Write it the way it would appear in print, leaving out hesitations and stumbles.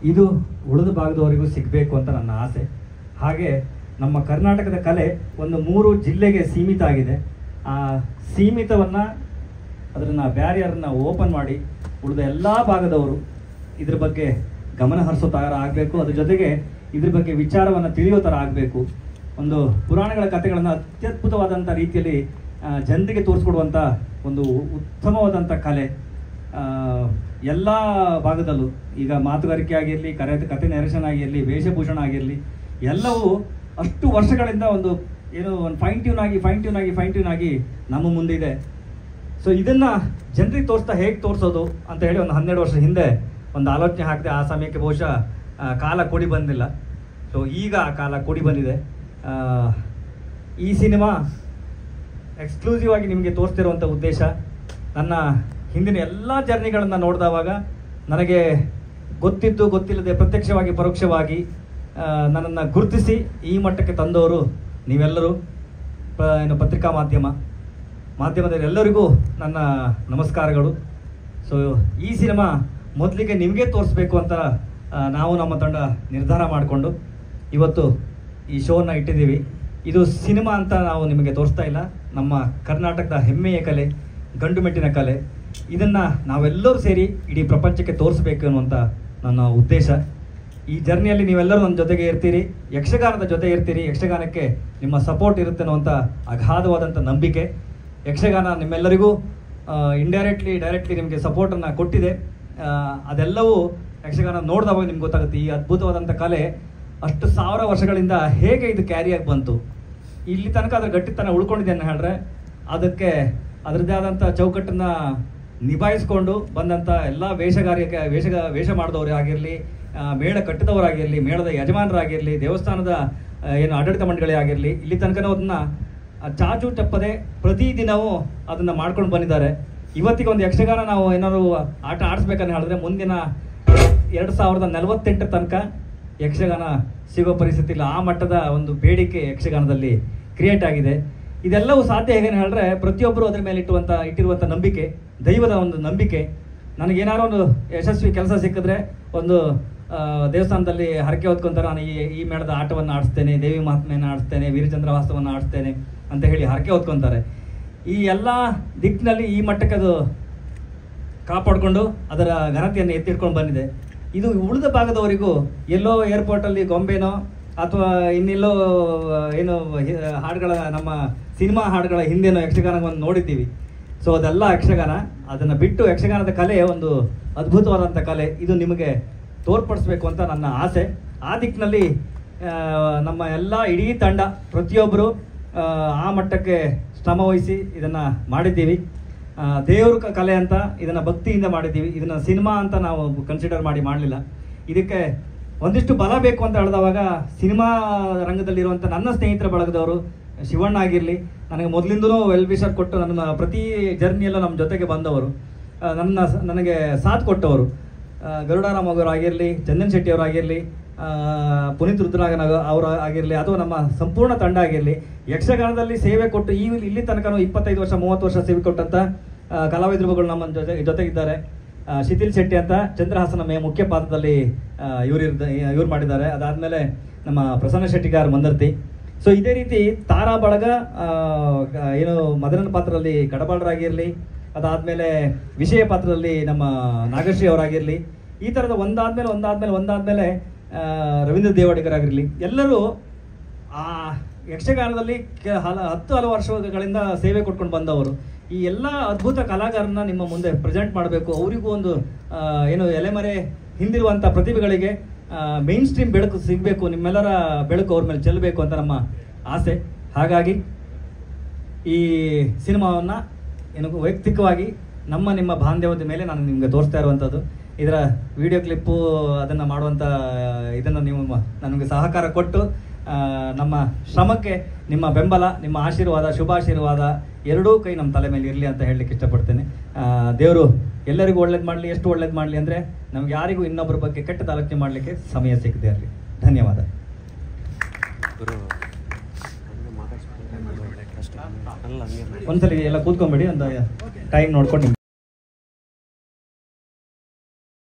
ಇದು ಉಳಿದ ಭಾಗದವರಿಗೂ ಸಿಗಬೇಕು ಅಂತ ನನ್ನ ಆಸೆ. ಹಾಗೆ ನಮ್ಮ ಕರ್ನಾಟಕದ ಕಲೆ ಒಂದು 3 ಜಿಲ್ಲೆಗೆ ಸೀಮಿತ ಆಗಿದೆ. ಆ ಸೀಮಿತವನ್ನು ಅದನ್ನು ಬ್ಯಾರಿಯರ್ನ ಓಪನ್ ಮಾಡಿ ಉಳಿದ ಎಲ್ಲ ಭಾಗದವರು ಇದ್ರ ಬಗ್ಗೆ ಗಮನ ಹರಿಸೋ ಥರ ಆಗಬೇಕು. ಅದ್ರ ಜೊತೆಗೆ ಇದ್ರ ಬಗ್ಗೆ ವಿಚಾರವನ್ನು ತಿಳಿಯೋ ಥರ ಆಗಬೇಕು. ಒಂದು ಪುರಾಣಗಳ ಕಥೆಗಳನ್ನು ಅತ್ಯದ್ಭುತವಾದಂಥ ರೀತಿಯಲ್ಲಿ ಜನರಿಗೆ ತೋರಿಸ್ಕೊಡುವಂಥ ಒಂದು ಉತ್ತಮವಾದಂಥ ಕಲೆ ಎಲ್ಲ ಭಾಗದಲ್ಲೂ, ಈಗ ಮಾತುಗಾರಿಕೆ ಆಗಿರಲಿ, ಕತೆ ನೆರೆಷನ್ ಆಗಿರಲಿ, ವೇಷಭೂಷಣ ಆಗಿರಲಿ, ಎಲ್ಲವೂ ಅಷ್ಟು ವರ್ಷಗಳಿಂದ ಒಂದು ಫೈನ್ ಟ್ಯೂನ್ ಆಗಿ ನಮ್ಮ ಮುಂದೆ ಇದೆ. ಸೊ ಇದನ್ನು ಜನರಿಗೆ ತೋರಿಸ್ತಾ ಹೇಗೆ ತೋರಿಸೋದು ಅಂತ ಹೇಳಿ ಒಂದು 12 ವರ್ಷ ಹಿಂದೆ ಒಂದು ಆಲೋಚನೆ ಹಾಕಿದೆ. ಆ ಸಮಯಕ್ಕೆ ಬಹುಶಃ ಕಾಲ ಕೂಡಿ ಬಂದಿಲ್ಲ. ಸೊ ಈಗ ಆ ಕಾಲ ಕೂಡಿ ಬಂದಿದೆ. ಈ ಸಿನಿಮಾ ಎಕ್ಸ್ಕ್ಲೂಸಿವ್ ಆಗಿ ನಿಮಗೆ ತೋರಿಸ್ತಿರುವಂಥ ಉದ್ದೇಶ, ನನ್ನ ಹಿಂದಿನ ಎಲ್ಲ ಜರ್ನಿಗಳನ್ನು ನೋಡಿದವಾಗ ನನಗೆ ಗೊತ್ತಿಲ್ಲದೆ ಪ್ರತ್ಯಕ್ಷವಾಗಿ ಪರೋಕ್ಷವಾಗಿ ನನ್ನನ್ನು ಗುರುತಿಸಿ ಈ ಮಟ್ಟಕ್ಕೆ ತಂದವರು ನೀವೆಲ್ಲರೂ, ಪತ್ರಿಕಾ ಮಾಧ್ಯಮದಲ್ಲಿ ಎಲ್ಲರಿಗೂ ನನ್ನ ನಮಸ್ಕಾರಗಳು. ಸೊ ಈ ಸಿನಿಮಾ ಮೊದಲಿಗೆ ನಿಮಗೆ ತೋರಿಸ್ಬೇಕು ಅಂತ ನಾವು ನಮ್ಮ ತಂಡ ನಿರ್ಧಾರ ಮಾಡಿಕೊಂಡು ಇವತ್ತು ಈ ಶೋನ ಇಟ್ಟಿದ್ದೀವಿ. ಇದು ಸಿನಿಮಾ ಅಂತ ನಾವು ನಿಮಗೆ ತೋರಿಸ್ತಾ ಇಲ್ಲ, ನಮ್ಮ ಕರ್ನಾಟಕದ ಹೆಮ್ಮೆಯ ಕಲೆ, ಗಂಡು ಮೆಟ್ಟಿನ ಕಲೆ. ಇದನ್ನು ನಾವೆಲ್ಲರೂ ಸೇರಿ ಇಡೀ ಪ್ರಪಂಚಕ್ಕೆ ತೋರಿಸ್ಬೇಕು ಅನ್ನುವಂಥ ನನ್ನ ಉದ್ದೇಶ. ಈ ಜರ್ನಿಯಲ್ಲಿ ನೀವೆಲ್ಲರೂ ನನ್ನ ಜೊತೆಗೆ ಇರ್ತೀರಿ, ಯಕ್ಷಗಾನದ ಜೊತೆ ಇರ್ತೀರಿ, ಯಕ್ಷಗಾನಕ್ಕೆ ನಿಮ್ಮ ಸಪೋರ್ಟ್ ಇರುತ್ತೆ ಅನ್ನುವಂಥ ಅಗಾಧವಾದಂಥ ನಂಬಿಕೆ. ಯಕ್ಷಗಾನ ನಿಮ್ಮೆಲ್ಲರಿಗೂ ಡೈರೆಕ್ಟ್ಲಿ ನಿಮಗೆ ಸಪೋರ್ಟನ್ನು ಕೊಟ್ಟಿದೆ. ಅದೆಲ್ಲವೂ ಯಕ್ಷಗಾನ ನೋಡಿದವಾಗ ನಿಮ್ಗೆ ಗೊತ್ತಾಗುತ್ತೆ ಈ ಅದ್ಭುತವಾದಂಥ ಕಲೆ ಅಷ್ಟು 1000 ವರ್ಷಗಳಿಂದ ಹೇಗೆ ಇದು ಕ್ಯಾರಿಯಾಗಿ ಬಂತು, ಇಲ್ಲಿ ತನಕ ಅದ್ರ ಗಟ್ಟಿತನ ಉಳ್ಕೊಂಡಿದೆ ಅಂತ ಹೇಳಿದ್ರೆ ಅದಕ್ಕೆ ಅದರದ್ದೇ ಆದಂಥ ಚೌಕಟ್ಟನ್ನು ನಿಭಾಯಿಸ್ಕೊಂಡು ಬಂದಂಥ ಎಲ್ಲ ವೇಷ ಮಾಡಿದವರು ಆಗಿರಲಿ, ಮೇಳ ಕಟ್ಟಿದವರಾಗಿರಲಿ, ಮೇಳದ ಯಜಮಾನರಾಗಿರಲಿ, ದೇವಸ್ಥಾನದ ಆಡಳಿತ ಮಂಡಳಿ ಆಗಿರಲಿ, ಇಲ್ಲಿ ತನಕನೂ ಅದನ್ನು ಚಾಚು ತಪ್ಪದೆ ಪ್ರತಿದಿನವೂ ಅದನ್ನು ಮಾಡ್ಕೊಂಡು ಬಂದಿದ್ದಾರೆ. ಇವತ್ತಿಗೆ ಒಂದು ಯಕ್ಷಗಾನ ನಾವು ಏನಾದ್ರು ಆಟ ಆಡಿಸ್ಬೇಕಂತ ಹೇಳಿದ್ರೆ ಮುಂದಿನ 2048 ತನಕ ಯಕ್ಷಗಾನ ಸಿಗೋ ಪರಿಸ್ಥಿತಿ ಇಲ್ಲ. ಆ ಮಟ್ಟದ ಒಂದು ಬೇಡಿಕೆ ಯಕ್ಷಗಾನದಲ್ಲಿ ಕ್ರಿಯೇಟ್ ಆಗಿದೆ. ಇದೆಲ್ಲವೂ ಸಾಧ್ಯ ಹೇಗೇನು ಹೇಳಿದ್ರೆ ಪ್ರತಿಯೊಬ್ಬರು ಅದರ ಮೇಲೆ ಇಟ್ಟಿರುವಂಥ ನಂಬಿಕೆ, ದೈವದ ಒಂದು ನಂಬಿಕೆ. ನನಗೇನಾದ್ರು ಒಂದು ಯಶಸ್ವಿ ಕೆಲಸ ಸಿಕ್ಕಿದ್ರೆ ಒಂದು ದೇವಸ್ಥಾನದಲ್ಲಿ ಹರಕೆ ಹೊತ್ಕೊಂತಾರೆ, ನಾನು ಈ ಮೇಳದ ಆಟವನ್ನು ಆಡಿಸ್ತೇನೆ, ದೇವಿ ಮಹಾತ್ಮೆಯನ್ನು ಆಡಿಸ್ತೇನೆ, ವೀರಚಂದ್ರವಾಸವನ್ನು ಆಡಿಸ್ತೇನೆ ಅಂತ ಹೇಳಿ ಹರಕೆ ಹೊತ್ಕೊತಾರೆ. ಈ ಎಲ್ಲ ದಿಕ್ಕಿನಲ್ಲಿ ಈ ಮಟ್ಟಕ್ಕೆ ಅದು ಕಾಪಾಡಿಕೊಂಡು ಅದರ ಘನತೆಯನ್ನು ಎತ್ತಿಟ್ಕೊಂಡು ಬಂದಿದೆ. ಇದು ಉಳಿದ ಭಾಗದವರಿಗೂ ಎಲ್ಲೋ ಏರ್ಪೋರ್ಟಲ್ಲಿ ಗೊಂಬೆನೋ ಅಥವಾ ಇನ್ನೆಲ್ಲೋ ಹಾಡುಗಳ ನಮ್ಮ ಸಿನಿಮಾ ಹಾಡುಗಳ ಹಿಂದೆನೋ ಯಕ್ಷಗಾನವನ್ನು ನೋಡಿದ್ದೀವಿ. ಸೊ ಅದೆಲ್ಲ ಯಕ್ಷಗಾನ, ಅದನ್ನು ಬಿಟ್ಟು ಯಕ್ಷಗಾನದ ಕಲೆ ಒಂದು ಅದ್ಭುತವಾದಂಥ ಕಲೆ. ಇದು ನಿಮಗೆ ತೋರ್ಪಡಿಸ್ಬೇಕು ಅಂತ ನನ್ನ ಆಸೆ. ಆ ದಿಕ್ಕಿನಲ್ಲಿ ನಮ್ಮ ಎಲ್ಲ ಇಡೀ ತಂಡ ಪ್ರತಿಯೊಬ್ಬರು ಆ ಮಟ್ಟಕ್ಕೆ ಶ್ರಮ ವಹಿಸಿ ಇದನ್ನು ಮಾಡಿದ್ದೀವಿ. ದೇವ್ರ ಕಲೆ ಅಂತ ಇದನ್ನು ಭಕ್ತಿಯಿಂದ ಮಾಡಿದ್ದೀವಿ. ಇದನ್ನು ಸಿನಿಮಾ ಅಂತ ನಾವು ಕನ್ಸಿಡರ್ ಮಾಡಲಿಲ್ಲ. ಇದಕ್ಕೆ ಒಂದಿಷ್ಟು ಬಲ ಬೇಕು ಅಂತ ಹೇಳಿದವಾಗ ಸಿನಿಮಾ ರಂಗದಲ್ಲಿರುವಂಥ ನನ್ನ ಸ್ನೇಹಿತರ ಬಳಗದವರು, ಶಿವಣ್ಣ ಆಗಿರಲಿ, ನನಗೆ ಮೊದಲಿಂದಲೂ ವೆಲ್ ವಿಷರ್ ಕೊಟ್ಟು ನನ್ನ ಪ್ರತಿ ಜರ್ನಿಯಲ್ಲೂ ನಮ್ಮ ಜೊತೆಗೆ ಬಂದವರು, ನನಗೆ ಸಾಥ್ ಕೊಟ್ಟವರು, ಗರುಡಾರಾಮ್ ಅವರಾಗಿರಲಿ, ಚಂದನ್ ಶೆಟ್ಟಿ ಅವರಾಗಿರಲಿ, ಪುನೀತ್ ರುದ್ರನಾಗನ್ ಅವರು ಆಗಿರಲಿ, ಅಥವಾ ನಮ್ಮ ಸಂಪೂರ್ಣ ತಂಡ ಆಗಿರಲಿ, ಯಕ್ಷಗಾನದಲ್ಲಿ ಸೇವೆ ಕೊಟ್ಟು ಇಲ್ಲಿ ತನಕ 25 ವರ್ಷ 30 ವರ್ಷ ಸೇವೆ ಕೊಟ್ಟಂಥ ಕಲಾವಿದರುಗಳು ನಮ್ಮ ಜೊತೆಗಿದ್ದಾರೆ. ಶಿಥಿಲ್ ಶೆಟ್ಟಿ ಅಂತ ಚಂದ್ರಹಾಸನ ಮುಖ್ಯ ಪಾತ್ರದಲ್ಲಿ ಇವ್ರು ಮಾಡಿದ್ದಾರೆ. ಅದಾದಮೇಲೆ ನಮ್ಮ ಪ್ರಸನ್ನ ಶೆಟ್ಟಿಗಾರ್ ಮಂದರ್ತಿ. ಸೊ ಇದೇ ರೀತಿ ತಾರಾ ಬಳಗ ಮದನನ ಪಾತ್ರದಲ್ಲಿ ಕಡಬಾಳರಾಗಿರಲಿ, ಅದಾದಮೇಲೆ ವಿಷಯ ಪಾತ್ರದಲ್ಲಿ ನಮ್ಮ ನಾಗಶ್ರೀ ಅವರಾಗಿರಲಿ, ಈ ಥರದ ಒಂದಾದ್ಮೇಲೆ ರವೀಂದ್ರ ದೇವಾಡಿಗರಾಗಿರಲಿ, ಎಲ್ಲರೂ ಆ ಯಕ್ಷಗಾನದಲ್ಲಿ ಹಲವು ವರ್ಷಗಳಿಂದ ಸೇವೆ ಕೊಟ್ಕೊಂಡು ಬಂದವರು. ಈ ಎಲ್ಲ ಅದ್ಭುತ ಕಲಾಕಾರನ್ನ ನಿಮ್ಮ ಮುಂದೆ ಪ್ರೆಸೆಂಟ್ ಮಾಡಬೇಕು. ಅವರಿಗೂ ಒಂದು ಎಲೆಮರೆ ಹಿಂದಿರುವಂಥ ಪ್ರತಿಭೆಗಳಿಗೆ ಮೇನ್ ಸ್ಟ್ರೀಮ್ ಬೆಳಕು ಸಿಗಬೇಕು, ನಿಮ್ಮೆಲ್ಲರ ಬೆಳಕು ಅವ್ರ ಮೇಲೆ ಚೆಲ್ಲಬೇಕು ಅಂತ ನಮ್ಮ ಆಸೆ. ಹಾಗಾಗಿ ಈ ಸಿನಿಮಾವನ್ನು ವೈಯಕ್ತಿಕವಾಗಿ ನಿಮ್ಮ ಬಾಂಧವ್ಯದ ಮೇಲೆ ನಾನು ನಿಮಗೆ ತೋರಿಸ್ತಾ ಇರುವಂಥದ್ದು. ಇದರ ವಿಡಿಯೋ ಕ್ಲಿಪ್ಪು ಅದನ್ನು ಮಾಡುವಂಥ ಇದನ್ನು ನೀವು ನನಗೆ ಸಹಕಾರ ಕೊಟ್ಟು ನಮ್ಮ ಶ್ರಮಕ್ಕೆ ನಿಮ್ಮ ಬೆಂಬಲ, ನಿಮ್ಮ ಆಶೀರ್ವಾದ, ಶುಭಾಶೀರ್ವಾದ ಎರಡೂ ಕೈ ನಮ್ಮ ತಲೆ ಮೇಲೆ ಇರಲಿ ಅಂತ ಹೇಳಲಿಕ್ಕೆ ಇಷ್ಟಪಡ್ತೇನೆ. ದೇವರು ಎಲ್ಲರಿಗೂ ಒಳ್ಳೇದು ಮಾಡಲಿ. ಎಷ್ಟು ಒಳ್ಳೇದು ಮಾಡಲಿ ಅಂದರೆ ನಮ್ಗೆ ಯಾರಿಗೂ ಇನ್ನೊಬ್ಬರ ಬಗ್ಗೆ ಕೆಟ್ಟ ಆಲೋಚನೆ ಮಾಡಲಿಕ್ಕೆ ಸಮಯ ಸಿಗದೆ ಇರಲಿ. ಧನ್ಯವಾದ. ಒಂದ್ಸಲಿ ಎಲ್ಲ ಕೂತ್ಕೊಂಡ್ಬಿಡಿ, ಒಂದು ಟೈಮ್ ನೋಡ್ಕೊಂಡು